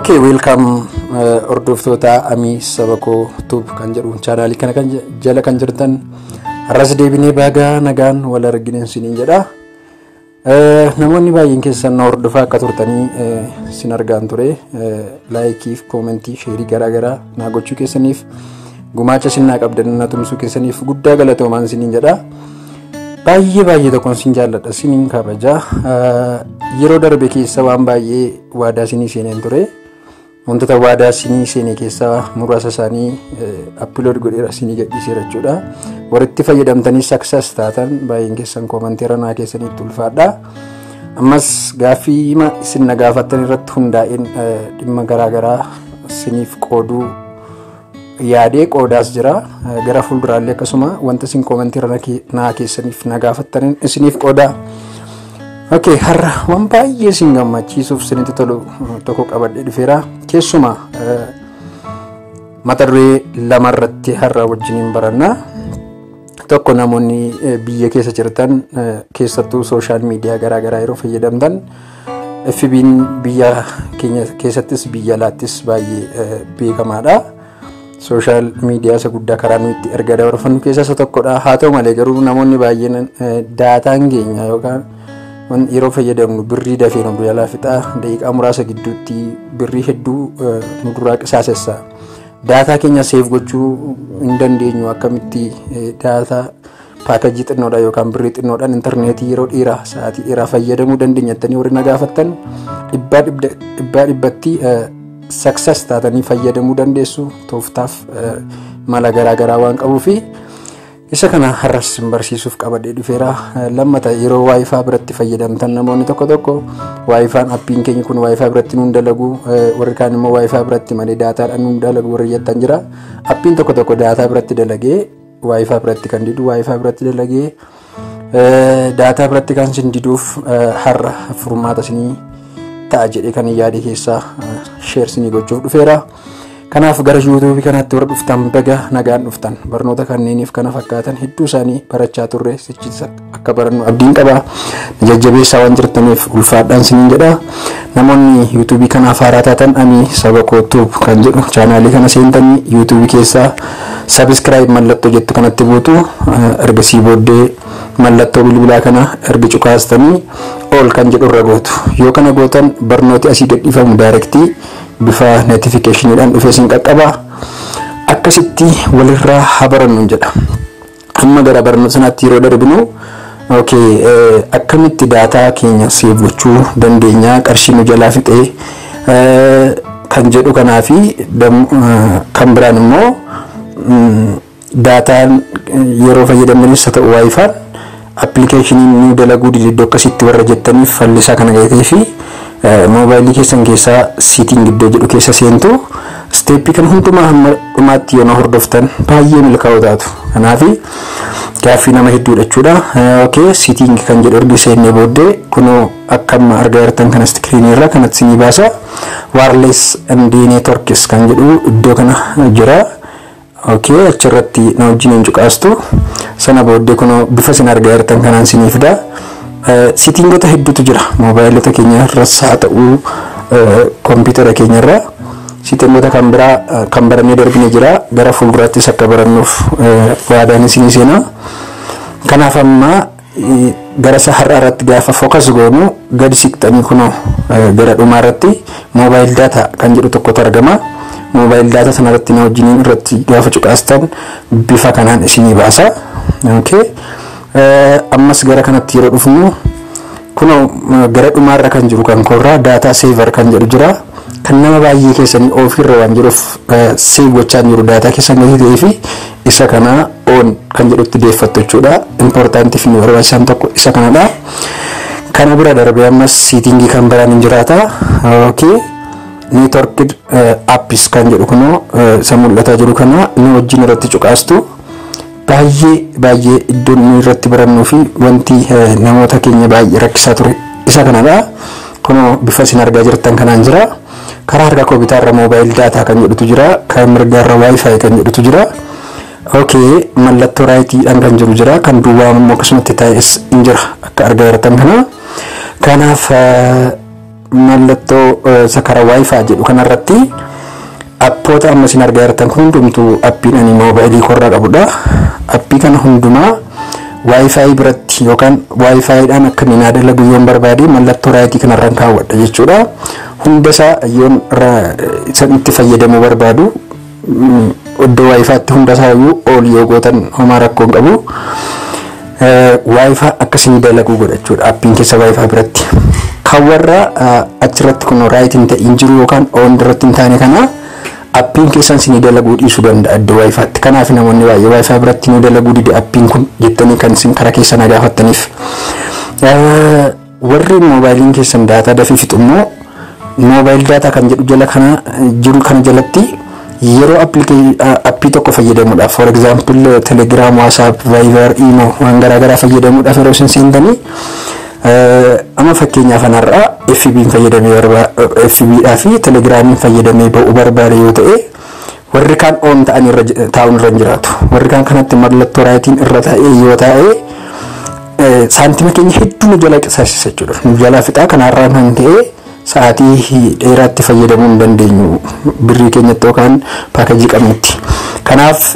Okay, welcome ordoftota Ami Sabako Tube kan jedhu channel kana kan jala kan jirtan arras deebinee baga nagaan wal arginen sinin jedha. Namoonni baay'een keessan hordofaa akka turtanii sin argaan ture. Like, comment, share garagara na gochuu keessaniif gumaacha sinna qabdan na tumsuu keessaniif guddaa galatoomaan sinin jedha. Baay'ee tokkon sin jaalladha sinin kabaja. Yeroo darbe keessa waan baay'ee waadaa sinii seeneen ture. Wantoota waadaa sinii seenee keessa muraasa isaanii upload godheera sinii gadhiiseera jechuudha. Waritti fayyadamtanii success taatan baay'een keessan komenteera naa keessanitti ulfaadha. Ammas gaaffii isin gaafattan irratti hundaa'een dhimma garaagaraa siniif qooduu yaadee qoodaas jira. Gara fuulduraallee akkasuma wanta isin komenteera naa keessaniif na gaafattaniin isiniif qoodaa. Okay, har'a waan baay'ee sin gammachiisuuf sinitti tolu tokko qabadhee dhufeera. Keessuma mata duree lama irratti har'a wajjiniin baranna. Tokko namoonni biyya keessa jirtan keessattuu social media garaagaraa yeroo fayyadamtan FB'n biyya keenya keessattis biyya alaattis baay'ee beekamaadha. Social media isa guddaa karaa nuyi itti ergaa dabarfannu keessaa isa tokkodha. Haa ta'u malee garuu namoonni baay'een daataan keenya yookaan yeroo fayyadamnu birrii dafee nu duraa fixa daqiiqaa muraasa gidduutti birrii hedduu nu duraa qisaasessa. Daataa keenya save gochuu hin dandeenyu akkamitti daataa paakajii xinnoodhaan yookaan birrii xinnoodhaan intarneetii yeroo dheeraa sa'aatii dheeraa fayyadamuu dandeenyattanii warri na gaafattan dhibbatti success taatanii fayyadamuu dandeessu. Tooftaaf mala garaagaraa waan qabuufi isa kana har'as barsiisuuf qabadhee dhufeera. Lammata yeroo wifi biratti fayyadamtan namoonni tokko wifi'n appiin keenya kun wifi biratti nuun dalagu warri kaan immoo wifi biratti malee daataadhaan nuun dalagu warri jettan jira. Appiin tokko daataa biratti dalagee wifi biratti kan didu wifi biratti dalagee daataa biratti kan sin diduuf har'a furmaata sinii ta'a jedhee kan yaade keessaa share sinii gochuuf dhufeera. Kanaaf gara YouTube kanatti warra dhuftan baga nagaan dhuftan barnoota kanneeniif kana fakkaatan hedduu isaanii barachaa turre sichisa akka barannu abdiin qaba. Jajjabeessaa waan jirtaniif ulfaadhaan sinin jedha. Namoonni YouTube kanaaf haaraa taatan Ami Sabako Tube kan jedhu channel kana seentanii YouTube keessaa subscribe mallattoo jettu kanatti buutu ergasii booddee mallattoo bilbilaa kana erga cuqaastanii all kan jedhu irra gootu. Yoo kana gootan barnooti asii gadhiifamu directly bifa notificationidhaan dhufee sin qaqqaba. Akkasitti walirraa habarannu jedha. Amma gara barnoota sanaatti yeroo darbinu akkamitti daataa keenya save gochuu dandeenya qarshii nu jalaa fixee kan jedhu kanaafi kan biraan immoo daataan yeroo fayyadamnis ta'u wifi application nu dalaguu didee akkasitti warra jettaniif fallisaa kana gahetee fi mobile keessan keessaa setting iddoo jedhu keessa seentu step kan hundumaa hamma dhumaatti yoo hordoftan baay'ee milkaa'oo taatu. Kanaafi gaaffii nama hedduudha jechuudha. Setting kan jedhu erga seennee booddee kunoo akkama argaa jirtan kana screen irra kanatti sinii baasa. Wireless and networks kan jedhu iddoo kana jira. Achirratti na wajjin cuqaastu sana booddee kunoo bifa sin argaa jirtan kanaan sinii fida. Settingota hedduutu jira mobaayilota keenya irras haa ta'u kompiitara keenya irra. Settingota kan biraa kan barannee darbine jira. Gara fuulduraattis akka barannuuf waadaan isinii seenaa. Kanaaf amma gara har'a irratti gaafa focus goonu gadi siqtanii kunoo gara dhumaa irratti mobile data kan jedhu tokkotu argama. Mobile data sanarratti na wajjin irratti gaafa cuqaastan bifa kanaan isinii baasa. Ammas gara kanatti yeroo dhufnu kunoo gara dhumaarra kan jiru kan korraa data saver kan jedhu jira. Kan nama baay'ee keessanii ofirra waan jiruuf save gochaa jiru data keessan ta'ee fi isa kana on kan jedhutti deeffattu jechuudha. Important fi barbaachisan tokko isa kanadha. Kana bira darbee ammas setting kan biraan hin jiraata. Network apps kan jedhu kunoo isa mul'ataa jiru kana nu wajjin irratti cuqaastu. Baay'ee iddoon nu irratti barannuu fi wanti namoota keenya baay'ee rakkisaa ture isa kanadha. Kunoo bifa sin argaa jirtan kanaan jira. Karaa harka kompiitarra mobile data kan jedhutu jira. Kan mirgaarra wifi kan jedhutu jira. Mallattoo raayitiidhaan kan jiru jira. Kan duwwaa immoo akkasumatti taa'es hin jira akka argaa jirtan kana. Kanaaf mallattoo sakara wifi jedhu kanarratti appoota amma isin argaa jirtan kun hundumtuu appiin ani moobaayilii korraa qabudha. Appii kana hundumaa wifi biratti yookaan wifiidhaan akka inni dalagu yoon barbaade mallattoo raayitii kanarraan kaawwadha jechuudha. Hunda isaa yoon itti fayyadamuu barbaadu iddoo wifiitti hunda isaa ol yoo gootan homaa rakkoon qabu. Wifi akkasii dalagu godhachuudha appiin keessa wifi biratti. Kan warra achirratti kun raayitiin ta'in jiru yookaan on irratti hin taane kana appiin keessan isin dalaguu dhiisuu danda'a iddoo wifiitti. Kanaaf namoonni baay'ee wifi biratti nu dalaguu dide appiin kun jettanii kan isin karaa keessan gaafattaniif. Warri moobaayiliin keessan daataa dafii fixu immoo moobaayil daataa kan jedhu jala kana jiru kana jalatti yeroo appii tokko fayyadamuudhaaf for example telegram, whatsapp, viber, imo waan garaagaraa fayyadamuudhaaf yeroo isin seentanii amma fakkeenyaaf anarraa FB dhaa fi telegiraamiin fayyadamee ba'uu barbaade yoo ta'e warri kaan on taa'uun irra jiraatu. Warri kaan kanatti mallattoo raayitiin irra taa'ee yoo taa'e saantima keenya hedduu nu jala qisaasisa jechuudha. Nu jalaa fixaa kanarraan kan ta'e sa'aatii dheeraatti fayyadamuu hin dandeenyu birrii keenyatti yookaan paakajii qabnutti. Kanaaf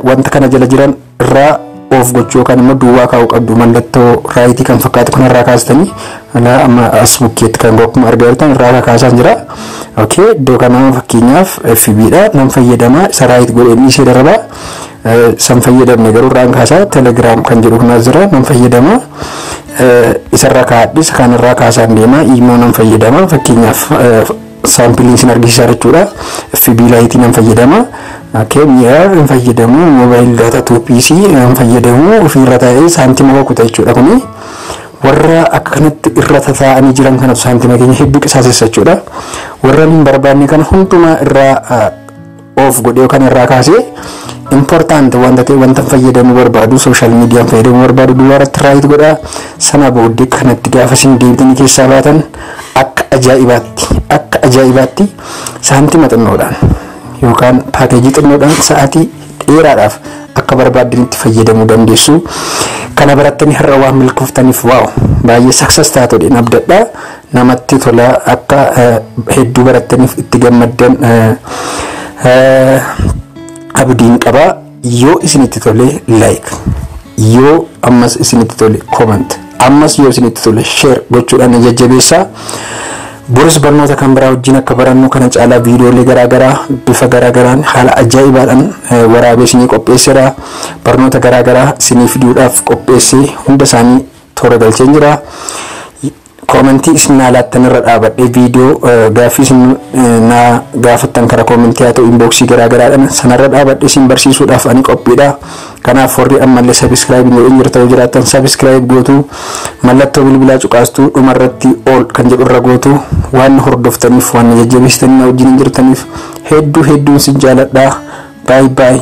wanta kana jala jiran irraa of gochuu yookaan immoo duwwaa kaa'uu qabdu. Mallattoo raayitii kan fakkaatu kanarraa kaastanii amma as bukkeetti kan akkuma argaa jirtan irraa kaasaan jira. Okay, iddoo kana fakkeenyaaf FB dha nan fayyadama isa raayit godhee ishee daraba san fayyadamne garuu irraan kaasaa telegram kan jedhu kunas jira nan fayyadama isarraa kaadhis kanarraa kaasaan deema imo nan fayyadama fakkeenyaaf saampiliin sin argisiisaa jechuudha. FB laayitii nan fayyadama. Okay, nan fayyadamu mobile data to PC nan fayyadamu ofirra taa'ee saantima bokuta jechuudha. Kuni warra akka kanatti irra taa'anii jiran kana saantima keenya hedduu qisaasessa jechuudha. Warra hin barbaanne kana hundumaa irraa of godhee kan irraa kaasee important wanta ta'e wanta fayyadamuu barbaadu social media fayyadamuu barbaadu duwwaarratti raayit godha. Sana booddee kanatti gaafa isin deemtanii keessaa baatan akka ajaa'ibaatti saantima xinnoodhaan yookaan paakejii xinnoodhaan sa'aatii dheeraadhaaf akka barbaadanitti fayyadamuu dandeessu. Kana barattanii har'a waan milkooftaniif waaw baay'ee success taatodhaan abdadha. Namatti tola akka hedduu barattaniif itti gammaddan abdiin qaba. Yoo isinitti tole like, yoo ammas isinitti tole comment, ammas yoo isinitti tole share gochuudhaan jajjabeessaa. Boris barnoota kan biraa wajjin akka barannu kana caalaa viidiyoolee garaagaraa bifa garaagaraan haala ajaa'ibaadhaan waraabee isinii qopheesseera. Barnoota garaagaraa isinii fiduudhaaf qopheessee hunda isaanii toora galchee jira. Komentii isin alaattan irra dhaabadhee viidiyoo gaaffii isin na gaafattan karaa komentii haa ta'u inboxii garaagaraadhaan sanarra dhaabadhee isin barsiisuudhaaf ani qophiidha. Kanaaf warri ammallee subscribe hin jirtan jiraattan subscribe gootu mallattoo bilbilaa cuqaastuu dhumarratti ol kan jedhu irra gootu waan hordoftaniif waan jajjabeessitanii wajjin jirtaniif hedduu sin jaaladha. Bye bye.